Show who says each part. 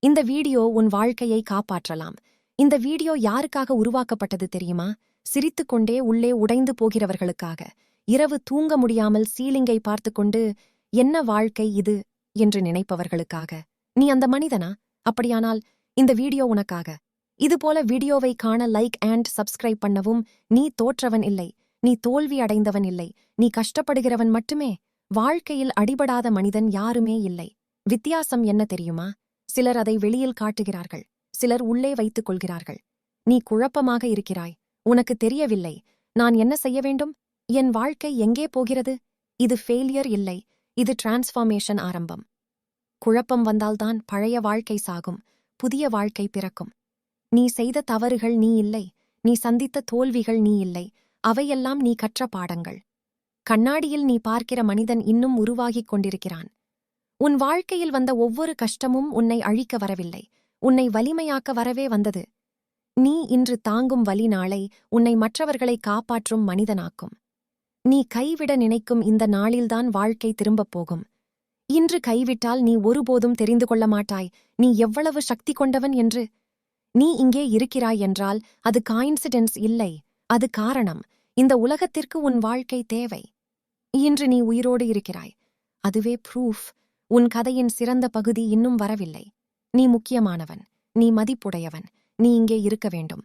Speaker 1: இந்த வீடியோ உன் வாழ்க்கையை காப்பாற்றலாம். இந்த வீடியோ யாருக்காக உருவாக்கப்பட்டது தெரியுமா? சிரித்துக்கொண்டே உள்ளே உடைந்து போகிறவர்களுக்காக. இரவு தூங்க முடியாமல் சீலிங்கை பார்த்துக்கொண்டு என்ன வாழ்க்கை இது என்று நினைப்பவர்களுக்காக. நீ அந்த மனிதனா? அப்படியானால் இந்த வீடியோ உனக்காக. இதுபோல வீடியோவை காண லைக் அண்ட் சப்ஸ்கிரைப் பண்ணவும். நீ தோற்றவன் இல்லை, நீ தோல்வி அடைந்தவன் இல்லை, நீ கஷ்டப்படுகிறவன் மட்டுமே. வாழ்க்கையில் அடிபடாத மனிதன் யாருமே இல்லை. வித்தியாசம் என்ன தெரியுமா? சிலர் அதை வெளியில் காட்டுகிறார்கள், சிலர் உள்ளே வைத்துக் கொள்கிறார்கள். நீ குழப்பமாக இருக்கிறாய், உனக்கு தெரியவில்லை. நான் என்ன செய்ய வேண்டும்? என் வாழ்க்கை எங்கே போகிறது? இது ஃபெயிலியர் இல்லை, இது டிரான்ஸ்ஃபார்மேஷன் ஆரம்பம். குழப்பம் வந்தால்தான் பழைய வாழ்க்கை சாகும், புதிய வாழ்க்கை பிறக்கும். நீ செய்த தவறுகள் நீ இல்லை, நீ சந்தித்த தோல்விகள் நீ இல்லை, அவையெல்லாம் நீ கற்ற பாடங்கள். கண்ணாடியில் நீ பார்க்கிற மனிதன் இன்னும் உருவாகிக் கொண்டிருக்கிறான். உன் வாழ்க்கையில் வந்த ஒவ்வொரு கஷ்டமும் உன்னை அழிக்க வரவில்லை, உன்னை வலிமையாக்க வரவே வந்தது. நீ இன்று தாங்கும் வலி நாளை உன்னை மற்றவர்களை காப்பாற்றும் மனிதனாக்கும். நீ கைவிட நினைக்கும் இந்த நாளில்தான் வாழ்க்கை திரும்பப் போகும். இன்று கைவிட்டால் நீ ஒருபோதும் தெரிந்து கொள்ள மாட்டாய் நீ எவ்வளவு சக்தி கொண்டவன் என்று. நீ இங்கே இருக்கிறாய் என்றால் அது காயின்சிடென்ஸ் இல்லை, அது காரணம். இந்த உலகத்திற்கு உன் வாழ்க்கை தேவை. இன்று நீ உயிரோடு இருக்கிறாய், அதுவே ப்ரூஃப். உன் கதையின் சிறந்த பகுதி இன்னும் வரவில்லை. நீ முக்கியமானவன், நீ மதிப்புடையவன், நீ இங்கே இருக்க வேண்டும்.